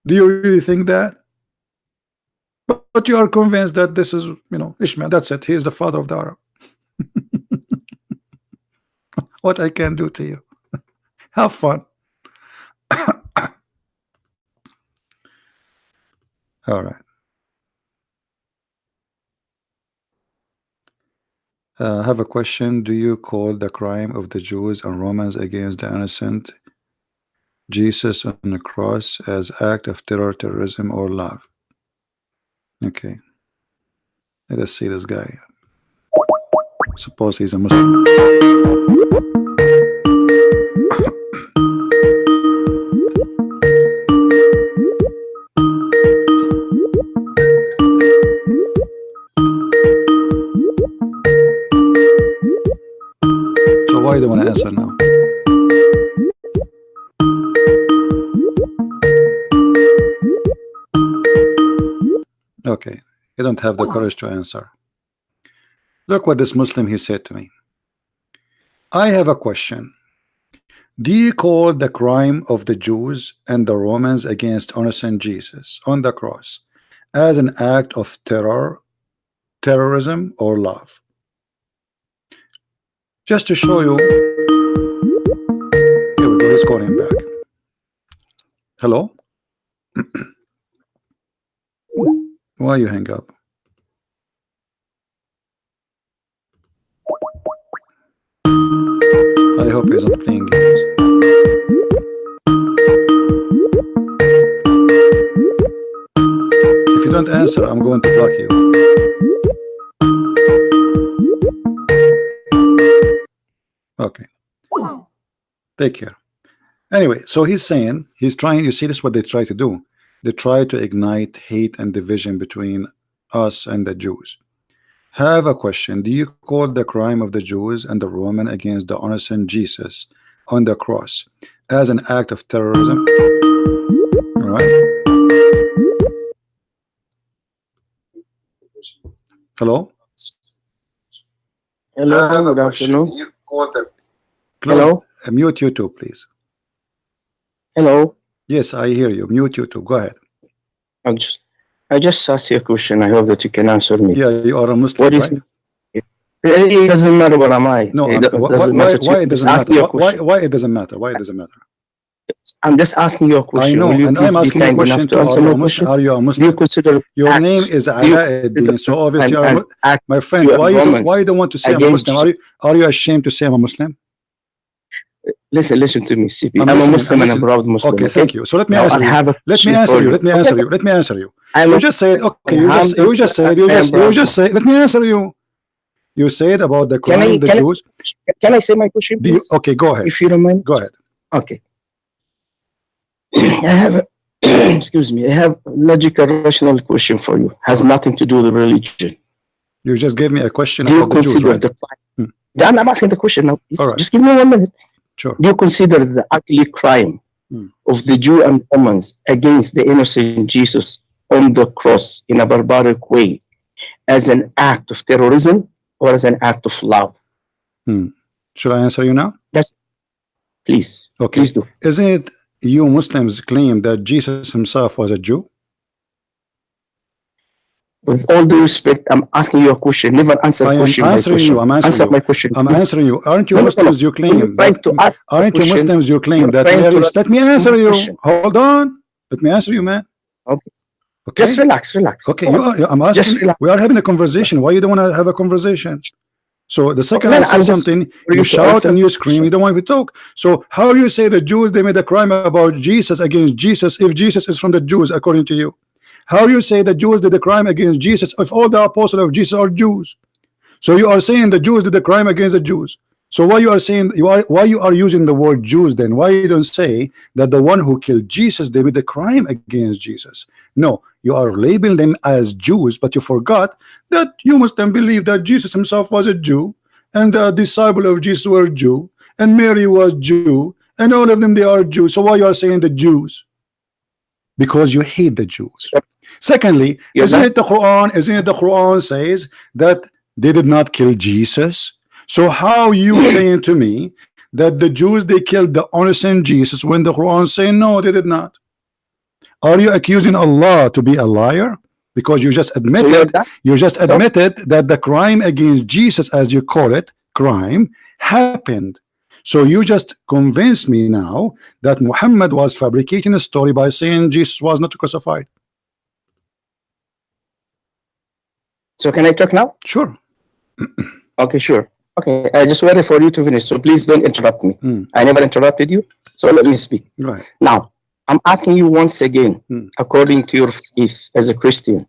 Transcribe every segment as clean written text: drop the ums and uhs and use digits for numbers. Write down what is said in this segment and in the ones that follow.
Do you really think that? But you are convinced that this is, Ishmael. That's it. He is the father of the Arab. What I can do to you? Have fun. All right. I have a question. Do you call the crime of the Jews and Romans against the innocent Jesus on the cross as act of terror, terrorism, or love? Okay. Let us see this guy. Suppose he's a Muslim. So why do you want to answer now? Okay, you don't have the courage to answer. Look what this Muslim he said to me. I have a question. Do you call the crime of the Jews and the Romans against innocent Jesus on the cross as an act of terror, terrorism, or love? Just to show you. Here we go, he's calling back. Hello? Why you hang up? I hope he's not playing games. If you don't answer, I'm going to block you. Okay. Take care. Anyway, so he's saying, he's trying, you see this is what they try to do. They try to ignite hate and division between us and the Jews. Have a question. Do you call the crime of the Jews and the Roman against the innocent Jesus on the cross as an act of terrorism? All right. Hello? Hello, good afternoon. Hello? Mute YouTube, please. Hello. Yes, I hear you. Mute YouTube. Go ahead. I just asked you a question. I hope that you can answer me. Yeah, you are a Muslim, What is right? it doesn't matter what am I. No, it why it doesn't matter? Why it doesn't matter? Why it doesn't matter? I'm just asking you a question. I know, and I'm asking you a question to answer my question. Are you a Muslim? Do you consider your name is Alauddin, so obviously you are my friend. Why you don't want to say I'm a Muslim? Are you ashamed to say I'm a Muslim? Listen to me, CP. I'm a Muslim and a proud Muslim. Okay, thank you. So let me answer you. Let me answer you. You just said, okay, you just said, let me answer you. You said about the crime of the Jews. Can I say my question, please? Okay, go ahead. If you don't mind. Go ahead. Okay. I have excuse me, I have a logical, rational question for you. Has nothing to do with religion. You just gave me a question about the Jews, right? I'm asking the question now. Right. Just give me 1 minute. Sure. Do you consider the ugly crime of the Jew and Romans against the innocent Jesus on the cross in a barbaric way as an act of terrorism or as an act of love? Should I answer you now? Yes. Please. Okay. Please do. Isn't it you Muslims claim that Jesus himself was a Jew? With all due respect, I'm asking you a question. Never answer a question. Answer my question. I'm answering you. Aren't you Muslims? You claim that. Aren't you Muslims? You claim that. Let me answer you. Hold on. Let me answer you, man. Okay. Just relax. Okay. I'm asking. We are having a conversation. Why you don't want to have a conversation? So the second I say something, you shout and you scream. You don't want to talk. So how you say the Jews they made a crime about Jesus against Jesus if Jesus is from the Jews according to you? How you say the Jews did the crime against Jesus if all the apostles of Jesus are Jews? So you are saying the Jews did the crime against the Jews. So why you are saying why you are using the word Jews then? Why you don't say that the one who killed Jesus they made the crime against Jesus? No, you are labeling them as Jews, but you forgot that you must then believe that Jesus himself was a Jew, and the disciple of Jesus were Jew, and Mary was Jew, and all of them they are Jews. So why you are saying the Jews? Because you hate the Jews. Secondly, isn't it the Quran says that they did not kill Jesus? So how you saying to me that the Jews they killed the innocent Jesus when the Quran saying no, they did not? Are you accusing Allah to be a liar? Because you just admitted, that the crime against Jesus, as you call it, crime, happened. So you just convinced me now that Muhammad was fabricating a story by saying Jesus was not crucified. So can I talk now? Sure. Okay, sure. Okay, I just waited for you to finish, so please don't interrupt me. I never interrupted you, so let me speak. Right. Now, I'm asking you once again, according to your faith as a Christian,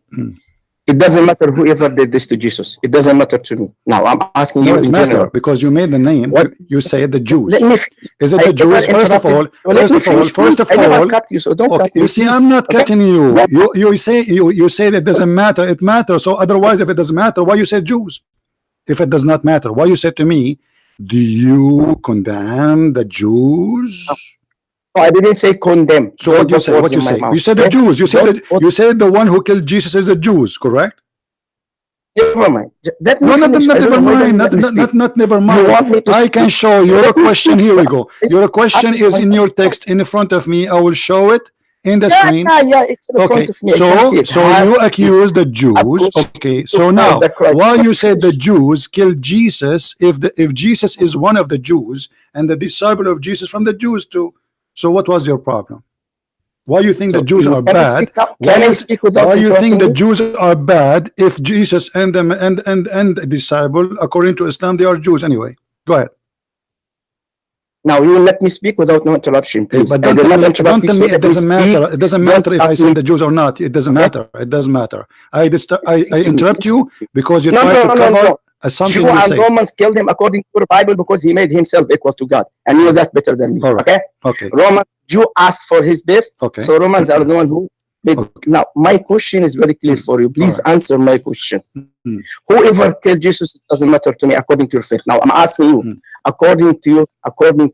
it doesn't matter whoever did this to Jesus. It doesn't matter to me. Now, I'm asking you in general. Because you made the name, you say the Jews. Let me Is it the Jews? First of all, you see, I'm not cutting you. You say that it doesn't matter. It matters. So otherwise, if it doesn't matter, why you say Jews? If it does not matter, why you said to me, do you condemn the Jews? No, I didn't say condemn. So what you say? What you say? You said the Jews. You said that. You said the one who killed Jesus is the Jews, correct? Never mind. Not never mind. I can show your question. Here we go. Your question is in your text in front of me. I will show it in the screen. It's in front of me. So you accuse the Jews. Okay, so now why you said the Jews killed Jesus if Jesus is one of the Jews and the disciple of Jesus from the Jews too? So what was your problem? Why you think the Jews are bad? Why you think the Jews are bad if Jesus and them and the disciple, according to Islam, they are Jews anyway? Go ahead. Now you will let me speak without no interruption, please. But don't tell me it doesn't matter. It doesn't matter if I say the Jews or not. It doesn't matter. It doesn't matter. I interrupt you because you try to cover something Jew you and say. Romans killed him according to the Bible because he made himself equal to God and knew that better than me. All right. Okay. Jew asked for his death. Okay. So Romans are the one who made. Now my question is very clear for you. Please answer my question. Whoever killed Jesus, it doesn't matter to me according to your faith. Now I'm asking you, according to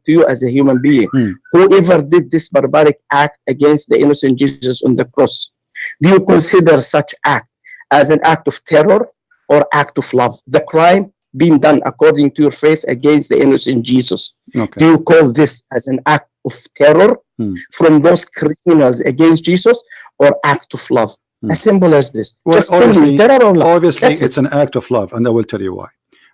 you as a human being, whoever did this barbaric act against the innocent Jesus on the cross, do you consider such act as an act of terror or act of love? The crime being done according to your faith against the innocent Jesus. Do you call this as an act of terror from those criminals against Jesus or act of love? As simple as this. Well, just tell me, terror or love. Obviously, it's an act of love, and I will tell you why.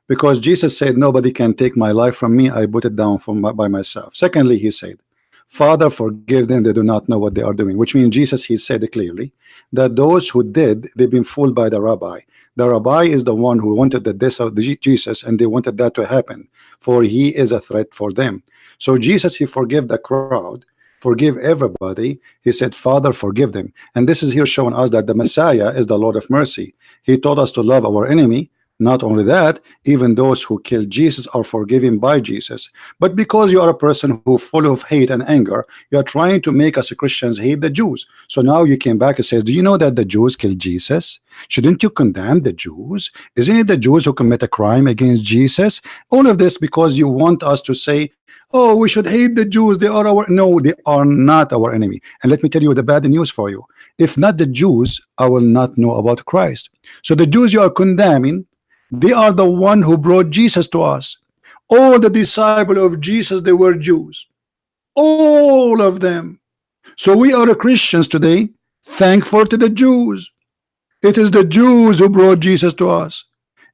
Because Jesus said, nobody can take my life from me. I put it down by myself. Secondly, he said, Father, forgive them. They do not know what they are doing. Which means Jesus, he said clearly that those who did, they've been fooled by the rabbi. The rabbi is the one who wanted the death of Jesus, and they wanted that to happen, for he is a threat for them. So Jesus, he forgave the crowd, forgive everybody. He said, Father, forgive them. And this is here showing us that the Messiah is the Lord of mercy. He told us to love our enemy. Not only that, even those who killed Jesus are forgiven by Jesus. But because you are a person who full of hate and anger, you are trying to make us Christians hate the Jews. So now you came back and says, do you know that the Jews killed Jesus? Shouldn't you condemn the Jews? Isn't it the Jews who commit a crime against Jesus? All of this because you want us to say, oh, we should hate the Jews. They are our... No, they are not our enemy. And let me tell you the bad news for you. If not the Jews, I will not know about Christ. So the Jews you are condemning, they are the one who brought Jesus to us. All the disciples of Jesus, they were Jews. All of them. So we are Christians today, thankful to the Jews. It is the Jews who brought Jesus to us.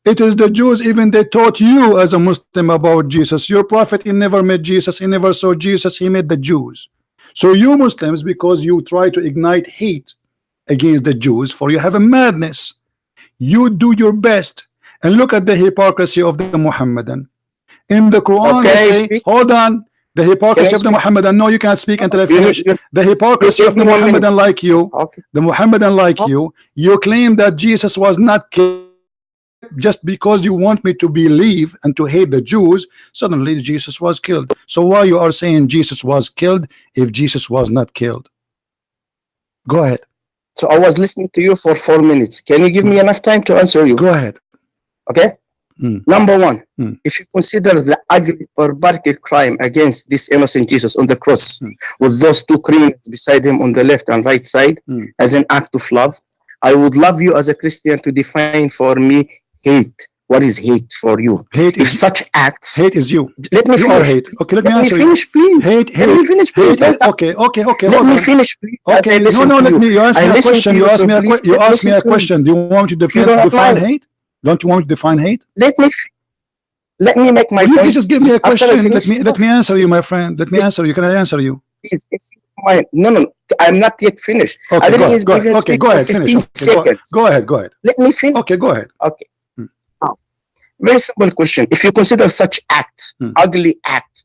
It is the Jews, even they taught you as a Muslim about Jesus. Your prophet, he never met Jesus, he never saw Jesus, he met the Jews. So you Muslims, because you try to ignite hate against the Jews, for you have a madness. You do your best. And look at the hypocrisy of the Muhammadan. In the Quran, they say, hold on, the hypocrisy of the Muhammadan. No, you can't speak until I finish. The hypocrisy of the Muhammadan like you, the Muhammadan like you claim that Jesus was not killed just because you want me to believe and to hate the Jews. Suddenly Jesus was killed. So why you are saying Jesus was killed if Jesus was not killed? Go ahead. So I was listening to you for 4 minutes. Can you give me enough time to answer you? Go ahead. Okay. Number one, if you consider the ugly barbaric crime against this innocent Jesus on the cross with those two criminals beside him on the left and right side as an act of love, I would love you as a Christian to define for me hate. what is hate for you? Hate If is such acts, hate is you. let me You are finish. hate. Okay, let me Let me answer you. finish, please. Hate, Let me hate, finish, please. hate. Don't Okay, let hold me on. finish, please. As I Okay, no, listen no, to let you. me. You asked I me a listen question. to You you, asked so me a please you asked me a listen to me. question. Do you want me to If you don't define mind, hate? Don't you want me to define hate? let me make my Will you point. just give me a After I question? finish, Let me answer you, my friend. Let me answer you. Can I answer you? please, if you don't mind. No, I'm not yet finished. I Okay, didn't go ahead. even Okay, speak go for ahead. Finish. 15 Okay, seconds. go ahead. Go ahead. Let me finish. Okay, go ahead. Okay. Now, very simple question. If you consider such act, ugly act,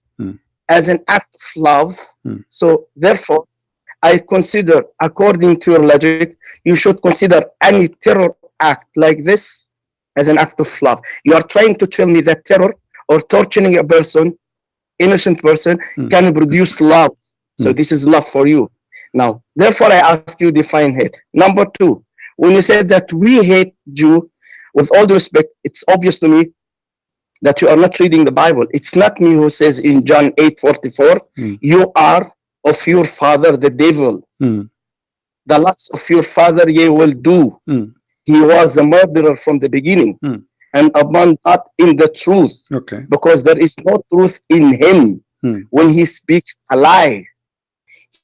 as an act of love, so therefore, I consider, according to your logic, you should consider any terror act like this as an act of love. You are trying to tell me that terror or torturing a person, innocent person, can produce love. So this is love for you. Now, therefore, I ask you define hate. Number two, when you said that we hate Jew, with all due respect, it's obvious to me that you are not reading the Bible. It's not me who says in John 8:44, you are of your father the devil. The lusts of your father ye will do. He was a murderer from the beginning, and upon not in the truth, because there is no truth in him. When he speaks a lie,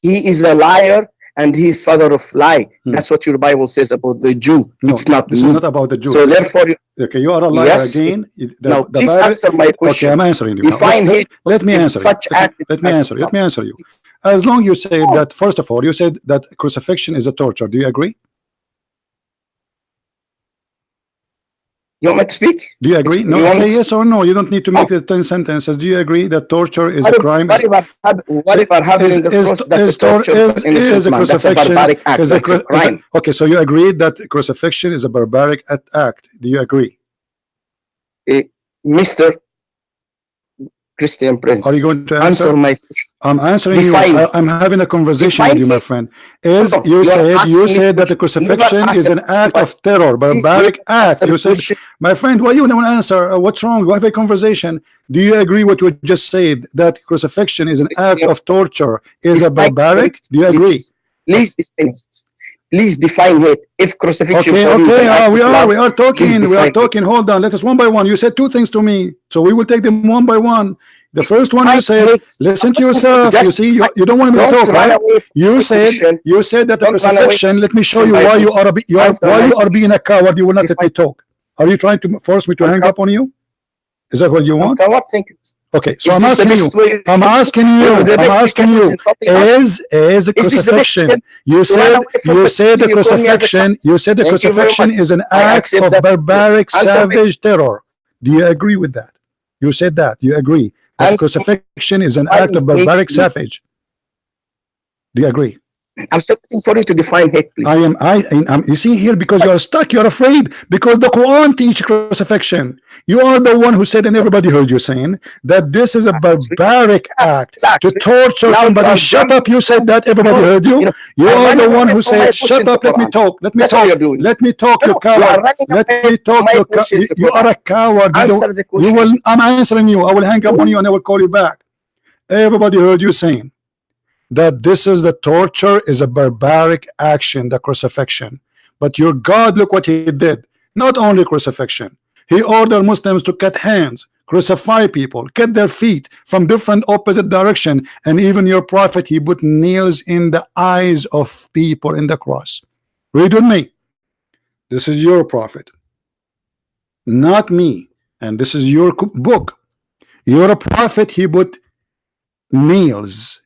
he is a liar and he is father of lie. That's what your Bible says about the Jew. No, it's not this me. is not about the Jew. So therefore, okay, you are a liar again. Now, please answer my question. Okay, I'm answering you. Define hate. Let me answer you. Let me answer you. Let me answer you. As long you say that, first of all, you said that crucifixion is a torture. Do you agree? You want me to speak? Do you agree? No, say yes or no. You don't need to make the 10 sentences. Do you agree that torture is a crime? Whatever happened in the cross, that's a torture of an innocent man. That's a barbaric act. That's a crime. Okay, so you agree that crucifixion is a barbaric act. Do you agree? Mr. Christian Prince, are you going to answer my I'm answering you. I'm having a conversation with you, my friend. You said that the crucifixion is an act of terror, barbaric act. You said, my friend, why you don't answer? What's wrong? We have a conversation. Do you agree what we just said, that crucifixion is an act of torture, is a barbaric? Do you agree? Please define hate. If crucifixion we are talking. Hold on, let us one by one. You said two things to me, so we will take them one by one. The first one, you said, listen to yourself. You see, you don't want me to talk, right? You said that the crucifixion. Let me show you why you are being a coward. You will not let me talk. Are you trying to force me to hang up on you? Is that what you want? Okay, so I'm asking you, is crucifixion, you said the crucifixion is an act of barbaric, savage terror. Do you agree with that? You said that. You agree that crucifixion is an act of barbaric, savage. Do you agree? I'm still waiting for you to define hate, please. You see here, because you are stuck, you're afraid, because the Quran teaches crucifixion. You are the one who said, and everybody heard you saying, that this is a barbaric act to torture somebody. Shut up, you said that, everybody heard you. You are the one who said, shut up, let me talk, let me talk, you coward. Let me talk, you are a coward. I'm answering you. I will hang up on you and I will call you back. Everybody heard you saying that this is the torture, is a barbaric action, the crucifixion. But your God, look what he did. Not only crucifixion, he ordered Muslims to cut hands, crucify people, cut their feet from different opposite direction, and even your prophet, he put nails in the eyes of people in the cross. Read with me. This is your prophet, not me, and this is your book. Your prophet, he put nails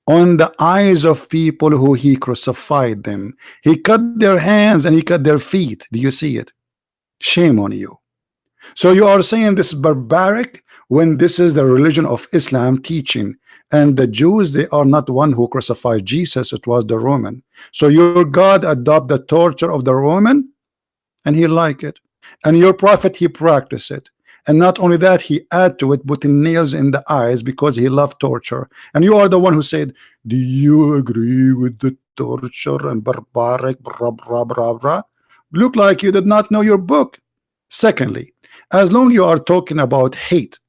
on the eyes of people who he crucified them. He cut their hands and he cut their feet. Do you see it? Shame on you. So you are saying this is barbaric when this is the religion of Islam teaching, and the Jews, they are not one who crucified Jesus, it was the Roman. So your God adopt the torture of the Roman and he like it, and your prophet, he practiced it. And not only that, he add to it putting nails in the eyes because he loved torture. And you are the one who said, do you agree with the torture and barbaric blah, blah, blah, blah? Look like you did not know your book. Secondly, as long you are talking about hate,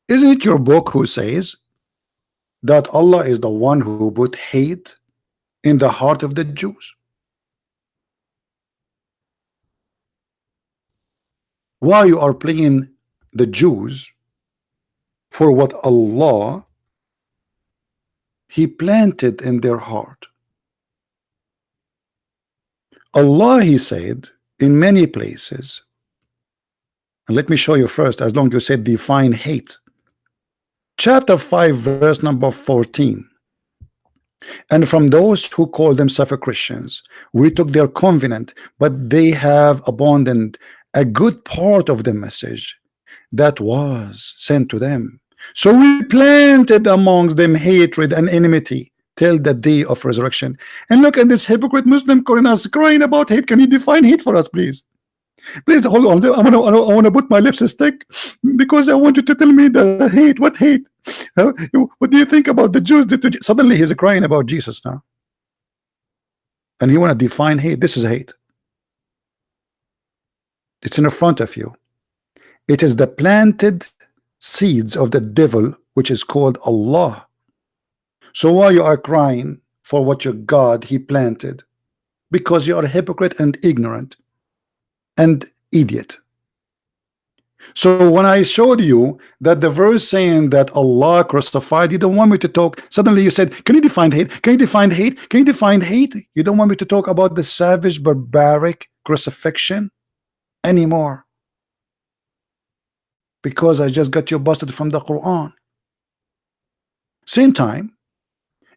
isn't it your book who says that Allah is the one who put hate in the heart of the Jews? why you are playing the Jews for what Allah He planted in their heart. Allah, He said in many places, and let me show you first, as long as you said define hate. Chapter 5 verse number 14. And from those who call themselves Christians, we took their covenant, but they have abandoned a good part of the message that was sent to them. So we planted amongst them hatred and enmity till the day of resurrection. And look at this hypocrite Muslim calling us, crying about hate. Can you define hate for us, please? Please hold on. I want to put my lipstick because I want you to tell me the hate. What hate? What do you think about the Jews? Suddenly he's crying about Jesus now, and he want to define hate. This is hate. It's in front of you. It is the planted seeds of the devil, which is called Allah. So why you are crying for what your God He planted? Because you are a hypocrite and ignorant and idiot. So when I showed you that the verse saying that Allah crucified, you don't want me to talk. Suddenly you said, can you define hate? Can you define hate? Can you define hate? You don't want me to talk about the savage, barbaric crucifixion anymore, because I just got you busted from the Quran. Same time,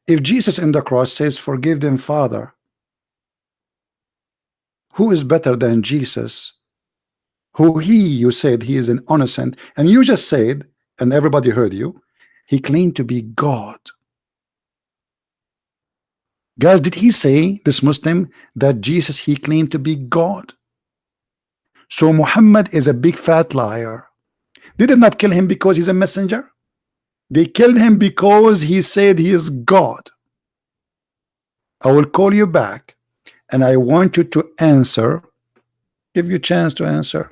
if Jesus in the cross says, forgive them, Father, who is better than Jesus? Who you said he is an innocent, and you just said, and everybody heard you, he claimed to be God. Guys, did he say, this Muslim, that Jesus he claimed to be God? So Muhammad is a big fat liar. They did not kill him because he's a messenger. They killed him because he said he is God. I will call you back and I want you to answer. Give you a chance to answer.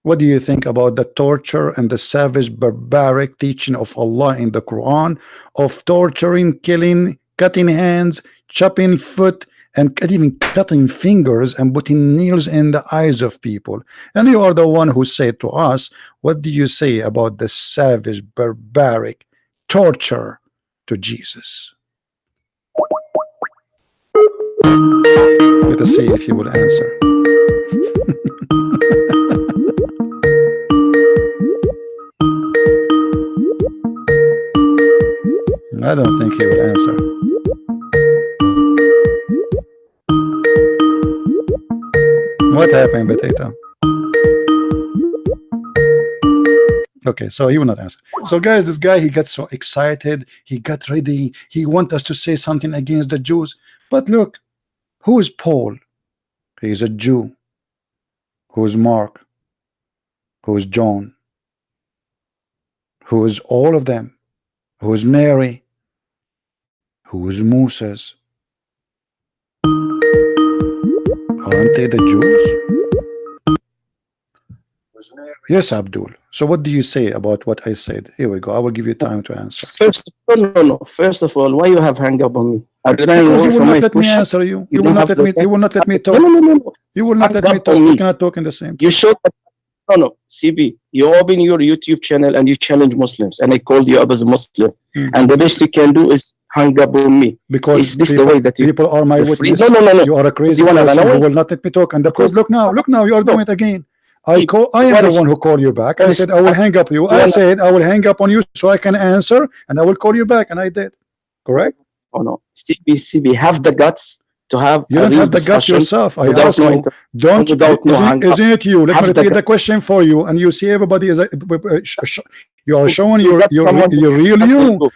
What do you think about the torture and the savage, barbaric teaching of Allah in the Quran of torturing, killing, cutting hands, chopping foot, and even cutting fingers and putting nails in the eyes of people? And you are the one who said to us, what do you say about the savage, barbaric torture to Jesus? Let us see if he will answer. I don't think he will answer. What happened, Potato? Okay, so he will not answer. So guys, this guy, he got so excited, he got ready, he want us to say something against the Jews. But look, who is Paul? He is a Jew. Who is Mark? Who is John? Who is all of them? Who is Mary? Who is Moses? Aren't they the Jews? Yes, Abdul. So what do you say about what I said? Here we go. I will give you time to answer. First of all, no. First of all, why you have hung up on me? Because you will not let me answer you. You will not let me. You will not let me talk. No. You will not let me talk. You cannot talk in the same time. You showed that. No. CB, you open your YouTube channel and you challenge Muslims, and I called you up as a Muslim. And the best you can do is hang up on me. Because is this the way that you people are my witness? No. You are a crazy person who will not let me talk. And the proof, look now, you are doing it again. I am the one who called you back. I said I will hang up you. I said I will hang up on you so I can answer, and I will call you back, and I did. Correct? Oh no, CB, have the guts to have. You don't have the guts yourself. I ask you, don't. Isn't it you? Let me repeat the question for you, and you see everybody is. You are showing your real you.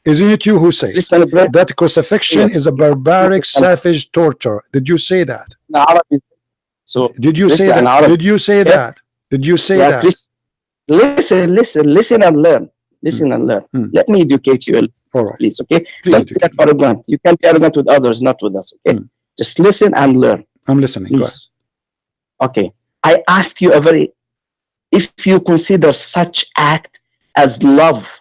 Isn't it you who say that crucifixion is a barbaric, savage torture? Did you say that? So did you say that? Did you say that? Did you say that? Listen and learn. Listen and learn. Let me educate you, please. Okay. Don't be that arrogant. You can be arrogant with others, not with us. Okay. Just listen and learn. I'm listening. Please. Okay. I asked you if you consider such act as love.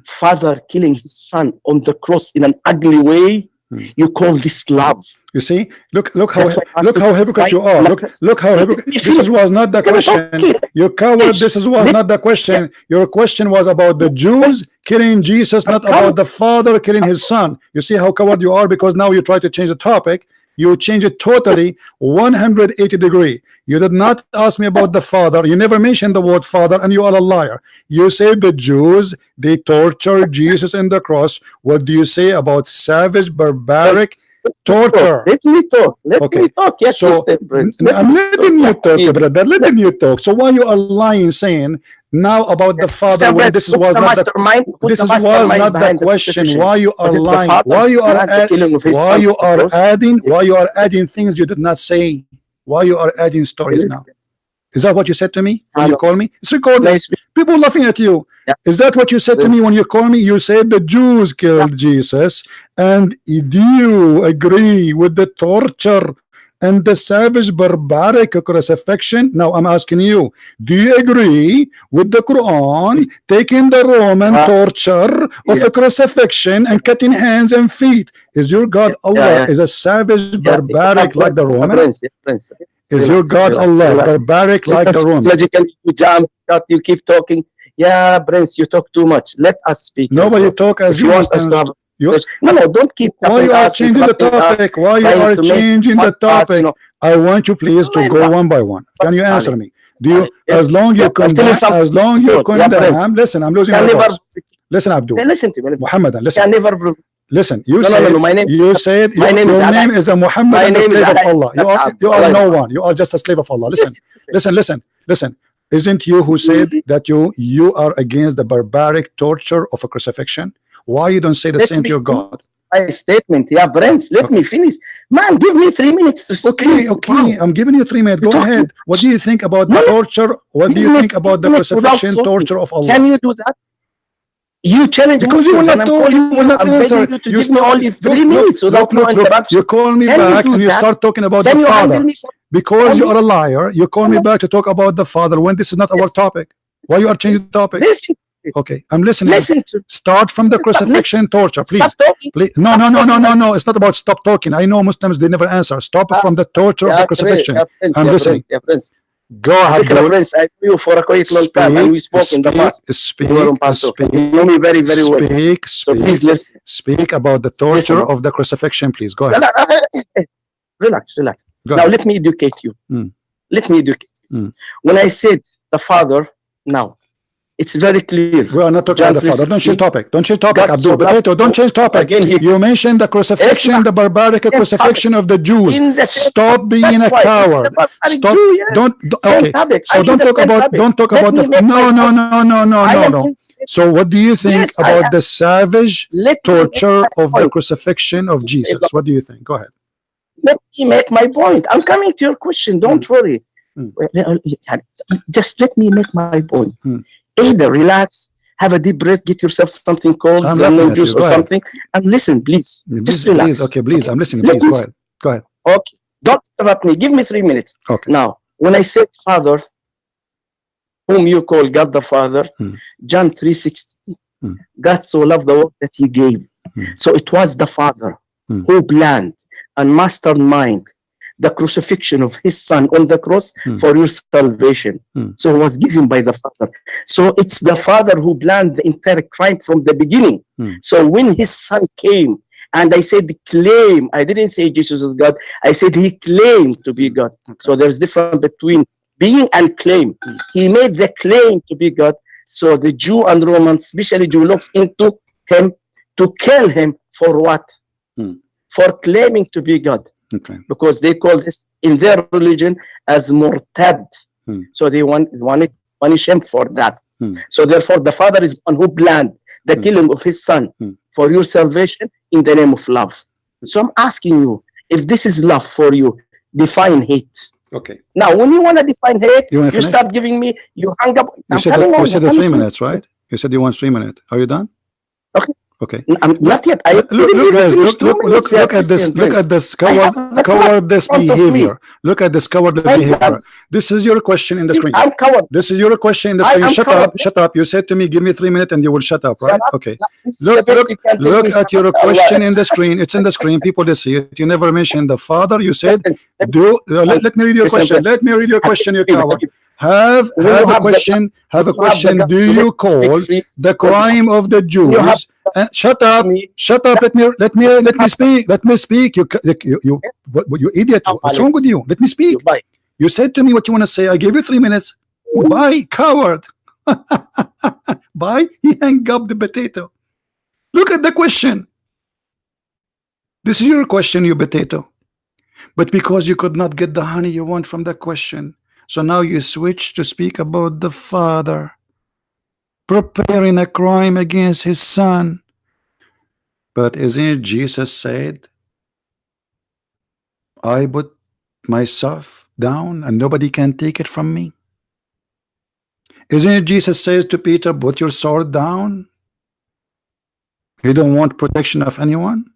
Father killing his son on the cross in an ugly way. You call this love? You see, look how That's why I asked hypocrite you are. Look how hypocrite. This was not the question. You coward. This was not the question. Your question was about the Jews killing Jesus, not about the Father killing his Son. You see how coward you are, because now you try to change the topic. You change it totally 180 degree. You did not ask me about the Father. You never mentioned the word Father, and you are a liar. You say the Jews, they tortured Jesus in the cross. What do you say about savage, barbaric torture? Let me talk. Let me talk. Yes, so I'm letting you talk, brother. Letting you talk. So why you are lying, saying now about the Father when this was not the question? Why you are lying? Why you are adding things you did not say? Why you are adding stories now? Is that what you said to me when you call me? It's recorded. People laughing at you. Yeah. Is that what you said to me when you call me? You said the Jews killed Jesus, and do you agree with the torture and the savage, barbaric crucifixion? Now I'm asking you, do you agree with the Quran taking the Roman torture of a crucifixion and cutting hands and feet? Is your God Allah is a savage, barbaric like the Roman? Is your God Allah barbaric like the Roman? You keep talking. Yeah, Prince, you talk too much. Let us speak. Nobody talk as you want us to. No, don't keep. Why you are changing the topic? Why you are changing the topic? I want you please to go one by one. Can you answer me? Do you, as long you condemn, listen, I'm losing my voice. Listen, Abdul. Listen to me. Muhammad, listen. Listen, you said your name is a Muhammad, the slave of Allah. You are no one. You are just a slave of Allah. Listen. Isn't you who said that you are against the barbaric torture of a crucifixion? Why you don't say the same to your God? My statement, Prince. Let me finish. Man, give me 3 minutes to speak. Okay. I'm giving you 3 minutes. Go ahead. What do you think about the torture? What do you think about the crucifixion torture of Allah? Can you do that? You challenge because you will not talk. You will not answer. You give me only 3 minutes without no interruption. You call me back and you start talking about the Father. Because you are a liar, you call me back to talk about the Father when this is not our topic. Why you are changing the topic? Okay, I'm listening. Start from the crucifixion torture, please. Please. No. It's not about stop talking. I know Muslims, they never answer. Stop from the torture of the crucifixion. I'm listening. Go ahead, Prince. I knew you for a quite long time, and we spoke in the past. You know me very, very well. So please listen. Speak about the torture of the crucifixion, please. Go ahead. Relax. Now let me educate you. Let me educate you. When I said the Father, now it's very clear. We are not talking about the Father. Don't change topic. Abdul Potato. Don't change topic. You mentioned the crucifixion, the barbaric crucifixion of the Jews. Stop being a coward. Stop. Okay. So don't talk about the. No. So what do you think about the savage torture of the crucifixion of Jesus? What do you think? Go ahead. Let me make my point. I'm coming to your question. Don't worry. Just let me make my point. Either relax, have a deep breath, get yourself something cold, lemon juice or something, and listen, please. Just relax. Okay, please. I'm listening. Please go ahead. Okay. Don't interrupt me. Give me 3 minutes. Okay. Now, when I said Father, whom you call God the Father, John 3:16, God so loved the world that He gave. So it was the Father who planned and mastermind the crucifixion of His Son on the cross for your salvation. So it was given by the Father. So it's the Father who planned the entire crime from the beginning. So when His Son came, and I said claim, I didn't say Jesus is God, I said He claimed to be God. So there's difference between being and claim. He made the claim to be God. So the Jew and Roman, especially Jew, looks into Him to kill Him for what? For claiming to be God. Because they call this in their religion as murtad. So they want to punish him for that. So therefore the Father is one who planned the killing of His Son for your salvation in the name of love. So I'm asking you, if this is love for you, define hate. Okay. Now when you want to define hate, you stop giving me, you hung up. You said the 3 minutes, right? You said you want 3 minutes. Are you done? Okay. I'm not yet. I Look, guys, look at this. Look at this cowardless behavior. Look at this cowardless behavior. This is your question in the screen. I'm coward. This is your question in the screen. Shut up. Shut up. You said to me, give me 3 minutes and you will shut up, right? Okay. Look at your question in the screen. It's in the screen. People they see it. You never mentioned the Father. You said, let me read your question. Let me read your question, you coward. Have a question. Do you call the crime of the Jews? Shut up! Shut up! Let me speak. Let me speak. You idiot! What's wrong with you? Let me speak. You said to me what you want to say. I gave you 3 minutes. Bye, coward. Bye. He hung up the potato. Look at the question. This is your question, you potato. But because you could not get the honey you want from the question, so now you switch to speak about the Father preparing a crime against his Son. But isn't it Jesus said, I put myself down and nobody can take it from me? Isn't it Jesus says to Peter, put your sword down? You don't want protection of anyone?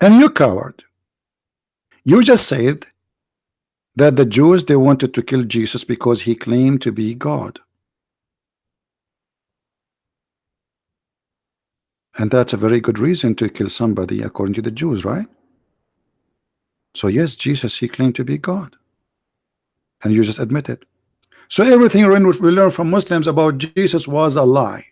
And you coward, you just said that the Jews, they wanted to kill Jesus because he claimed to be God. And that's a very good reason to kill somebody according to the Jews, right? So yes, Jesus, he claimed to be God. And you just admit it. So everything we learn from Muslims about Jesus was a lie.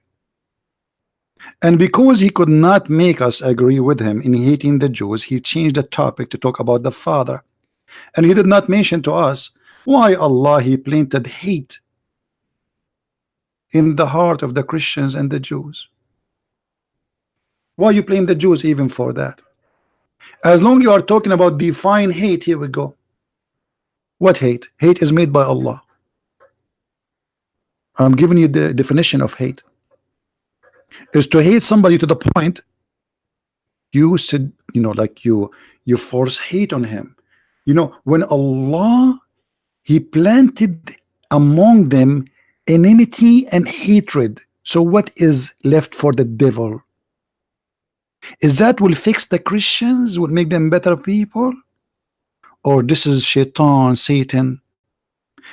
And because he could not make us agree with him in hating the Jews, he changed the topic to talk about the Father. And he did not mention to us why Allah he planted hate in the heart of the Christians and the Jews. Why you blame the Jews even for that? As long you are talking about define hate, here we go. What hate? Hate is made by Allah. I'm giving you the definition of hate. Is to hate somebody to the point you said, you know, like you force hate on him. You know, when Allah he planted among them enmity and hatred. So what is left for the devil? Is that will fix the Christians, will make them better people? Or this is shaitan, Satan?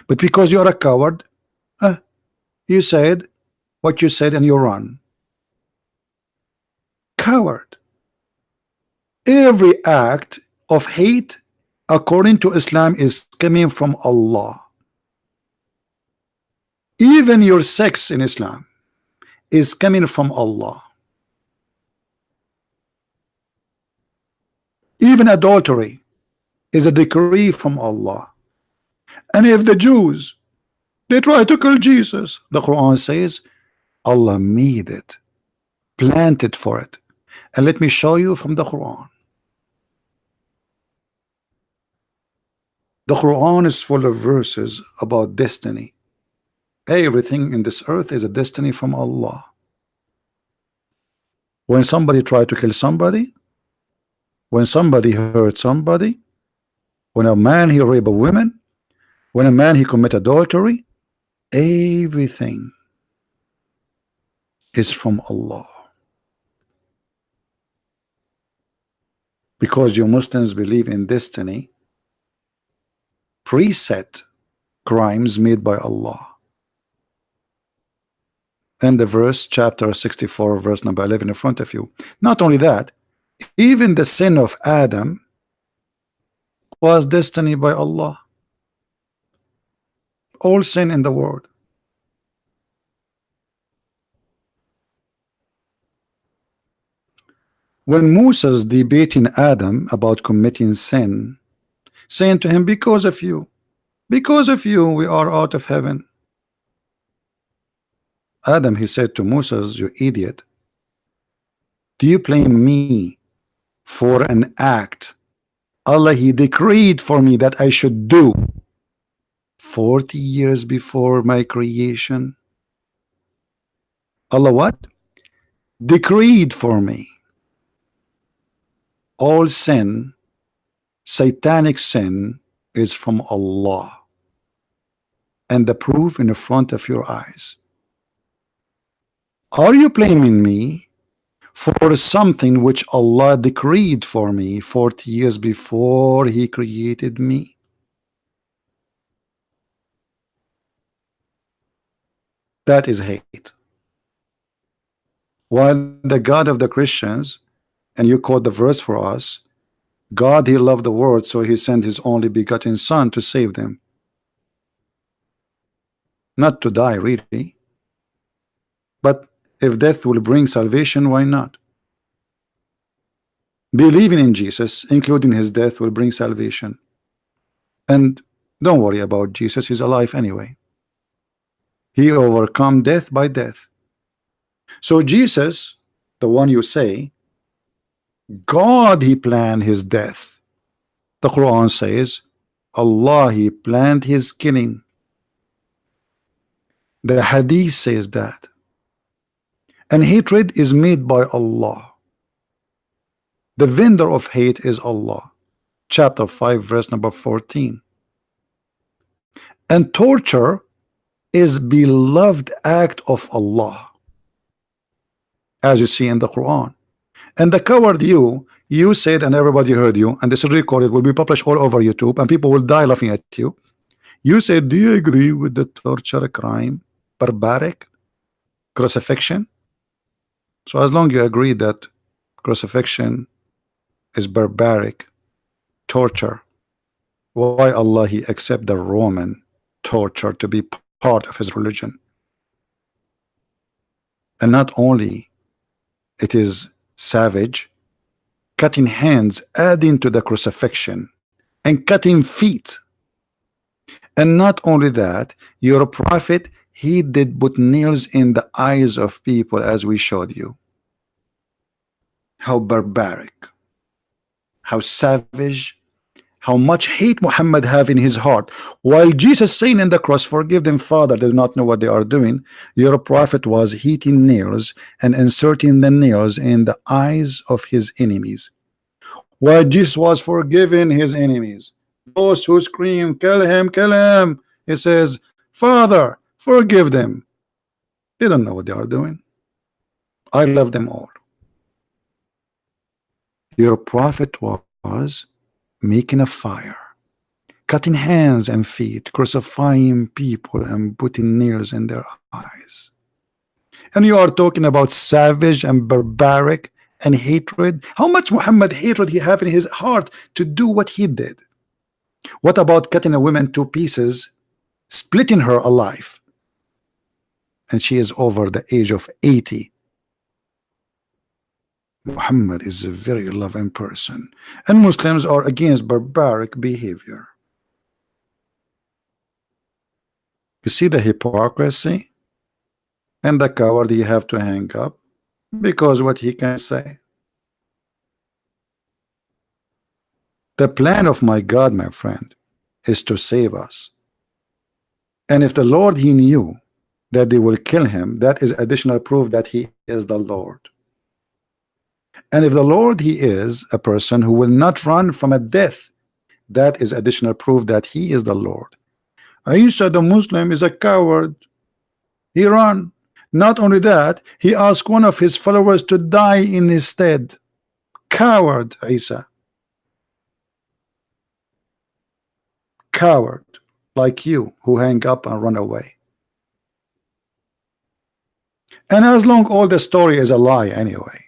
But because you are a coward, you said what you said and you run. Coward. Every act of hate according to Islam is coming from Allah. Even your sex in Islam is coming from Allah. Even adultery is a decree from Allah. And if the Jews they try to kill Jesus, the Quran says Allah made it, planted for it. And let me show you from the Quran. The Quran is full of verses about destiny. Everything in this earth is a destiny from Allah. When somebody tried to kill somebody, when somebody hurt somebody, when a man he rape a woman, when a man he commit adultery, everything is from Allah. Because you Muslims believe in destiny, preset crimes made by Allah. And the verse, chapter 64, verse number 11 in front of you. Not only that, even the sin of Adam was destiny by Allah. All sin in the world. When Moses debating Adam about committing sin, saying to him, because of you we are out of heaven. Adam, he said to Moses, you idiot, do you blame me for an act Allah he decreed for me that I should do 40 years before my creation? Allah what? Decreed for me. All sin, satanic sin, is from Allah, and the proof in the front of your eyes. Are you blaming me for something which Allah decreed for me 40 years before He created me? That is hate. While the God of the Christians, and you quote the verse for us, God, He loved the world, so He sent His only begotten Son to save them. Not to die, really. But if death will bring salvation, why not? Believing in Jesus, including His death, will bring salvation. And don't worry about Jesus, He's alive anyway. He overcome death by death. So Jesus, the one you say, God, He planned His death. The Quran says Allah, He planned His killing. The Hadith says that. And hatred is made by Allah. The vendor of hate is Allah. Chapter 5 verse number 14. And torture is beloved act of Allah, as you see in the Quran. And the coward you said, and everybody heard you, and this is recorded, will be published all over YouTube, and people will die laughing at you. You said, do you agree with the torture crime, barbaric, crucifixion? So as long you agree that crucifixion is barbaric torture, why Allah He accept the Roman torture to be part of His religion? And not only it is savage, cutting hands, adding to the crucifixion, and cutting feet. And not only that, your prophet, he did put nails in the eyes of people, as we showed you. How barbaric, how savage, how much hate Muhammad have in his heart. While Jesus saying in the cross, forgive them, Father, they do not know what they are doing, your prophet was heating nails and inserting the nails in the eyes of his enemies. While Jesus was forgiving his enemies, those who scream, kill him, he says, Father, forgive them. They don't know what they are doing. I love them all. Your prophet was making a fire, cutting hands and feet, crucifying people and putting nails in their eyes. And you are talking about savage and barbaric and hatred. How much Muhammad hatred he have in his heart to do what he did? What about cutting a woman to pieces, splitting her alive? And she is over the age of 80. Muhammad is a very loving person, and Muslims are against barbaric behavior. You see the hypocrisy? And the coward you have to hang up because what he can say. The plan of my God, my friend, is to save us. And if the Lord he knew that they will kill him, that is additional proof that he is the Lord. And if the Lord he is a person who will not run from a death, that is additional proof that he is the Lord. Isa the Muslim is a coward. He ran. Not only that, he asked one of his followers to die in his stead. Coward, Isa. Coward, like you, who hang up and run away. And as long all the story is a lie anyway.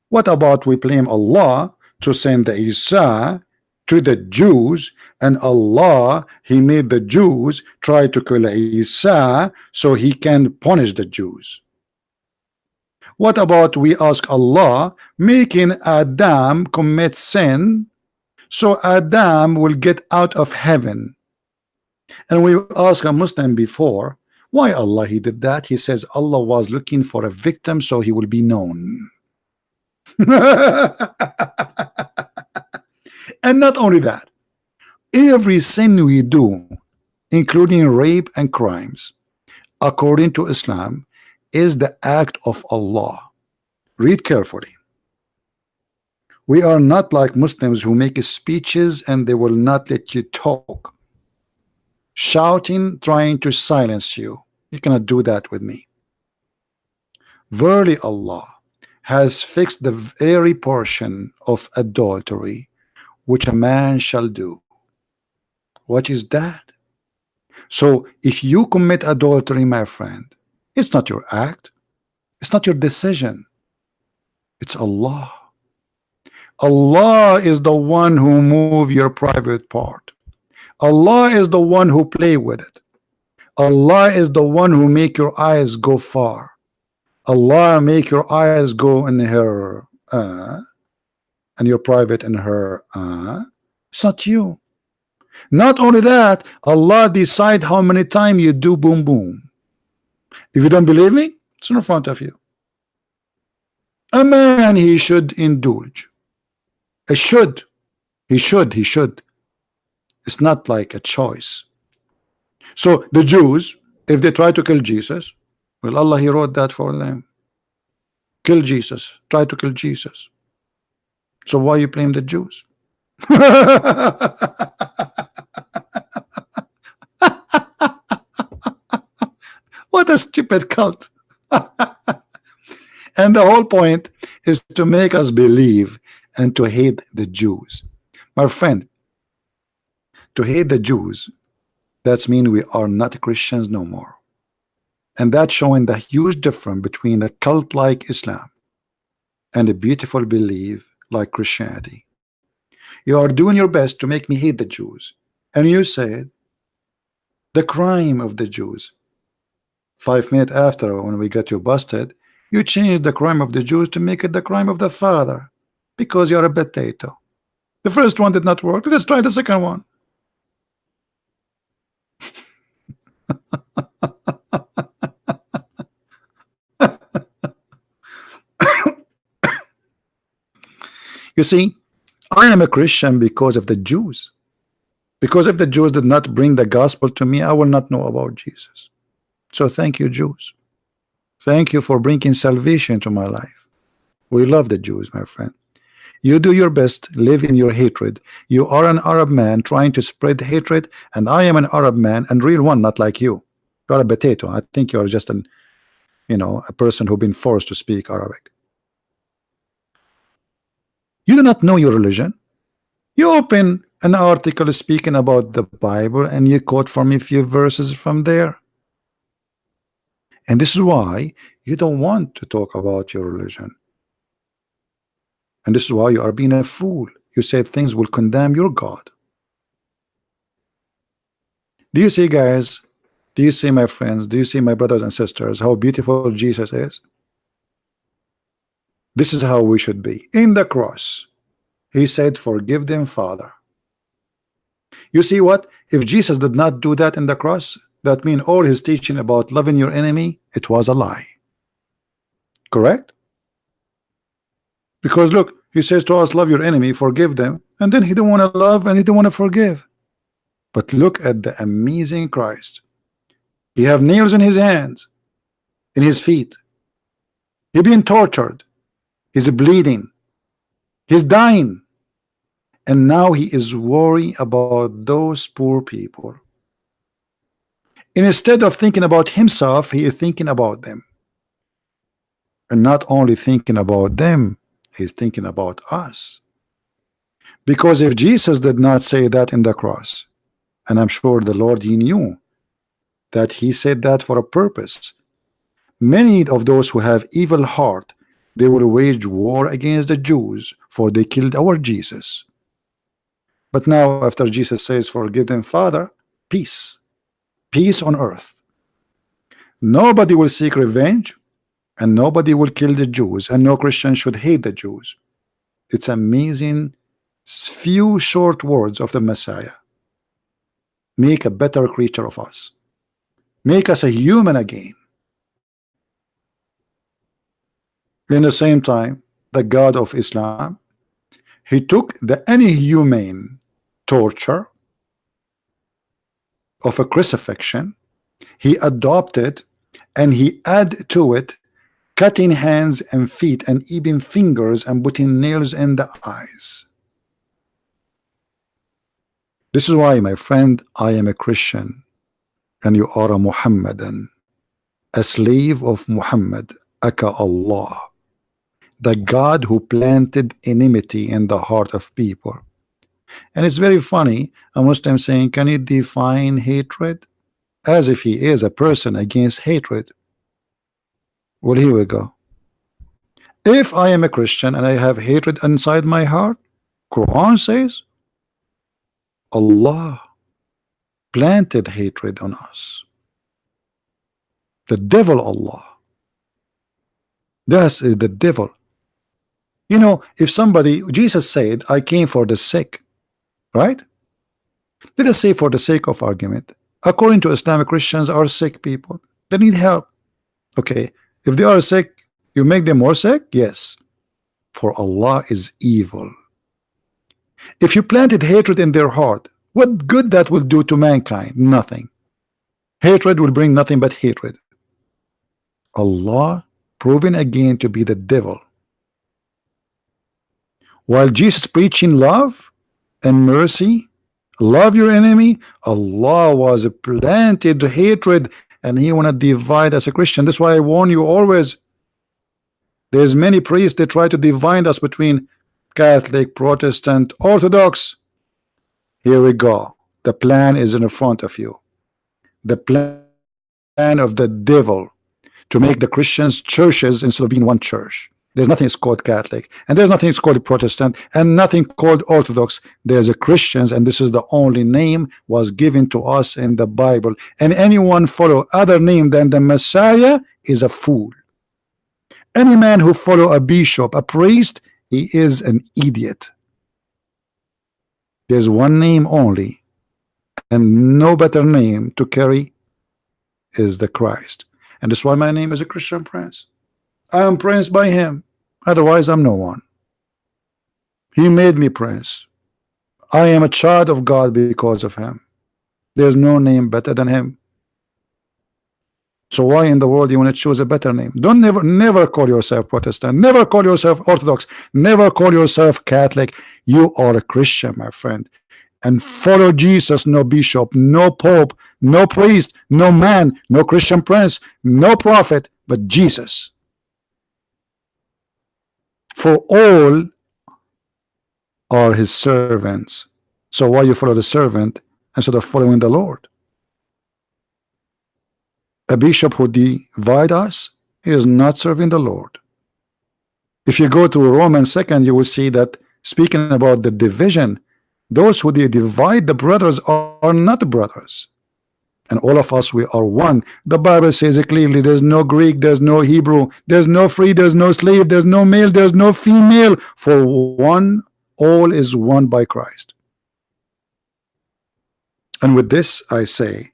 What about we blame Allah to send the Isa to the Jews, and Allah he made the Jews try to kill Isa so he can punish the Jews? What about we ask Allah making Adam commit sin so Adam will get out of heaven? And we asked a Muslim before, why Allah he did that? He says Allah was looking for a victim so he will be known. And not only that, every sin we do, including rape and crimes, according to Islam, is the act of Allah. Read carefully. We are not like Muslims who make speeches and they will not let you talk, shouting, trying to silence you. You cannot do that with me. Verily Allah has fixed the very portion of adultery which a man shall do. What is that? So if you commit adultery, my friend, it's not your act, it's not your decision, it's Allah. Allah is the one who move your private part. Allah is the one who play with it. Allah is the one who make your eyes go far. Allah make your eyes go in her and your private in her it's not you. Not only that, Allah decide how many times you do boom boom. If you don't believe me, it's in front of you. A man, he should indulge. He should. It's not like a choice. So the Jews, if they try to kill Jesus, well, Allah, he wrote that for them. Kill Jesus. Try to kill Jesus. So why you blame the Jews? What a stupid cult. And the whole point is to make us believe and to hate the Jews. My friend, to hate the Jews, that's mean we are not Christians no more. And that's showing the huge difference between a cult like Islam and a beautiful belief like Christianity. You are doing your best to make me hate the Jews, and you said the crime of the Jews. 5 minutes after, when we got you busted, you changed the crime of the Jews to make it the crime of the Father, because you're a potato. The first one did not work. Let's try the second one. You see, I am a Christian because of the Jews. Because if the Jews did not bring the gospel to me, I will not know about Jesus. So thank you, Jews. Thank you for bringing salvation to my life. We love the Jews, my friend. You do your best, live in your hatred. You are an Arab man trying to spread hatred, and I am an Arab man and real one, not like you. You're a potato. I think you're just an, a person who's been forced to speak Arabic. You do not know your religion. You open an article speaking about the Bible and you quote for me a few verses from there. And this is why you don't want to talk about your religion. And this is why you are being a fool. You say things will condemn your God. Do you see, guys? Do you see, my friends? Do you see, my brothers and sisters, how beautiful Jesus is? This is how we should be. In the cross, he said, forgive them, Father. You see what? If Jesus did not do that in the cross, that means all his teaching about loving your enemy, it was a lie. Correct? Because look, he says to us, love your enemy, forgive them, and then he don't want to love and he don't want to forgive. But look at the amazing Christ. He have nails in his hands, in his feet. He being tortured. He's bleeding. He's dying. And now he is worried about those poor people. And instead of thinking about himself, he is thinking about them. And not only thinking about them, he's thinking about us. Because if Jesus did not say that in the cross, and I'm sure the Lord, he knew that he said that for a purpose. Many of those who have evil heart, they will wage war against the Jews, for they killed our Jesus. But now after Jesus says, forgive them, Father, peace. Peace on earth. Nobody will seek revenge, and nobody will kill the Jews, and no Christian should hate the Jews. It's amazing few short words of the Messiah. Make a better creature of us. Make us a human again. In the same time, the God of Islam, he took the inhumane torture of a crucifixion, he adopted and he added to it cutting hands and feet and even fingers and putting nails in the eyes. This is why, my friend, I am a Christian and you are a Muhammadan, a slave of Muhammad, aka Allah, the God who planted enmity in the heart of people. And it's very funny, a Muslim saying, can you define hatred? As if he is a person against hatred. Well, here we go. If I am a Christian and I have hatred inside my heart, Quran says Allah planted hatred on us. The devil, Allah. That's the devil. You know, if somebody, Jesus said, I came for the sick, right? Let us say, for the sake of argument, according to Islamic, Christians are sick people. They need help. Okay, if they are sick, you make them more sick? Yes. For Allah is evil. If you planted hatred in their heart, what good that will do to mankind? Nothing. Hatred will bring nothing but hatred. Allah proven again to be the devil. While Jesus preaching love and mercy, love your enemy, Allah was planted hatred, and he want to divide us a Christian. That's why I warn you always. There's many priests that try to divide us between Catholic, Protestant, Orthodox. Here we go. The plan is in front of you. The plan of the devil to make the Christians churches instead of being one church. There's nothing is called Catholic, and there's nothing is called Protestant, and nothing called Orthodox. There's a Christians, and this is the only name was given to us in the Bible. And anyone follow other name than the Messiah is a fool. Any man who follow a bishop, a priest, he is an idiot. There's one name only, and no better name to carry is the Christ. And that's why my name is a Christian Prince. I am prince by him, otherwise I'm no one. He made me prince. I am a child of God because of him. There's no name better than him. So why in the world you want to choose a better name? Don't never call yourself Protestant, never call yourself Orthodox, never call yourself Catholic. You are a Christian, my friend, and follow Jesus. No bishop, no pope, no priest, no man, no Christian prince, no prophet, but Jesus. For all are his servants. So why you follow the servant instead of following the Lord? A bishop who divide us, he is not serving the Lord. If you go to Romans 2, you will see that speaking about the division, those who divide the brothers are not brothers. And all of us, we are one. The Bible says it clearly. There's no Greek, there's no Hebrew, there's no free, there's no slave, there's no male, there's no female. For one, all is one by Christ. And with this I say,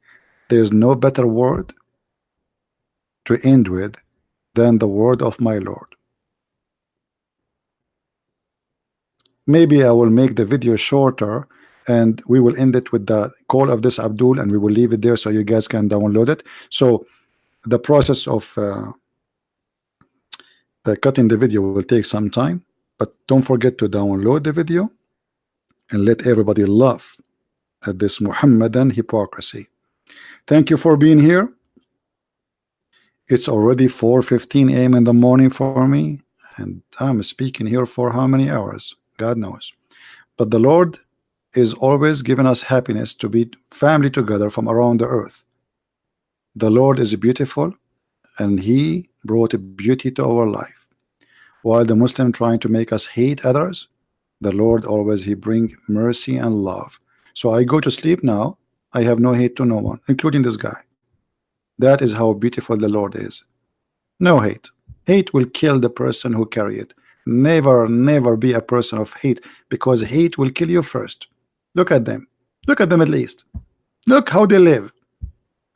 there's no better word to end with than the word of my Lord. Maybe I will make the video shorter, and we will end it with the call of this Abdul, and we will leave it there so you guys can download it. So the process of cutting the video will take some time, but don't forget to download the video and let everybody laugh at this Muhammadan hypocrisy. Thank you for being here. It's already 4:15 a.m. in the morning for me, and I'm speaking here for how many hours? God knows. But the Lord is always giving us happiness to be family together from around the earth. The Lord is beautiful, and he brought beauty to our life. While the Muslim trying to make us hate others, the Lord always he bring mercy and love. So I go to sleep now, I have no hate to no one, including this guy. That is how beautiful the Lord is. No hate. Hate will kill the person who carry it. Never be a person of hate, because hate will kill you first. Look at them. Look at them at least. Look how they live.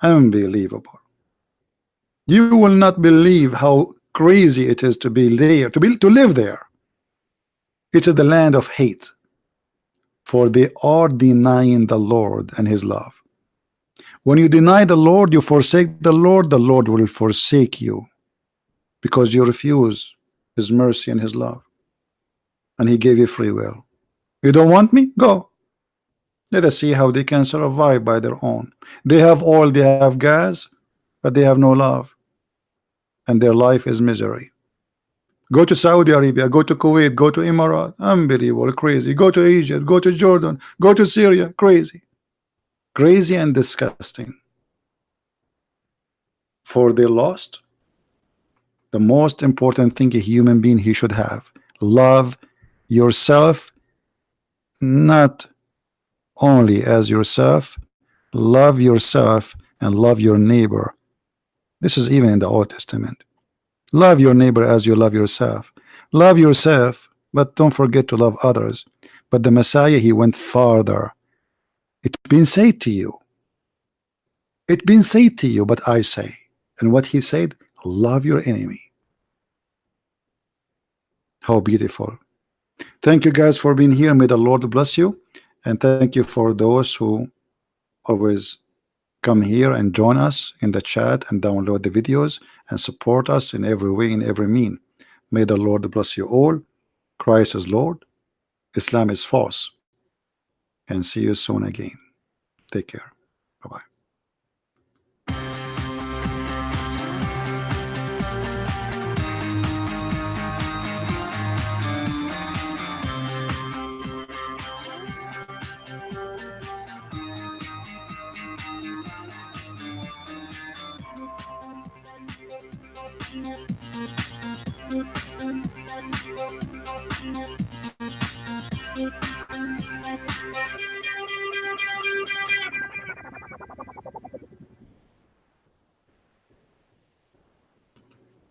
Unbelievable. You will not believe how crazy it is to be there, to live there. It is the land of hate. For they are denying the Lord and his love. When you deny the Lord, you forsake the Lord will forsake you, because you refuse his mercy and his love, and he gave you free will. You don't want me? Go. Let us see how they can survive by their own. They have oil, they have gas, but they have no love. and their life is misery. Go to Saudi Arabia, go to Kuwait, go to Emirates, unbelievable, crazy. Go to Egypt, go to Jordan, go to Syria, crazy. Crazy and disgusting. For their lost, the most important thing a human being he should have: love yourself, not only as yourself, love yourself and love your neighbor. This is even in the Old Testament. Love your neighbor as you love yourself. Love yourself, but don't forget to love others. But the Messiah, he went farther. It's been said to you. It's been said to you, but I say. And what he said, love your enemy. How beautiful. Thank you guys for being here. May the Lord bless you. And thank you for those who always come here and join us in the chat and download the videos and support us in every way, in every mean. May the Lord bless you all. Christ is Lord. Islam is false. And see you soon again. Take care. Bye-bye.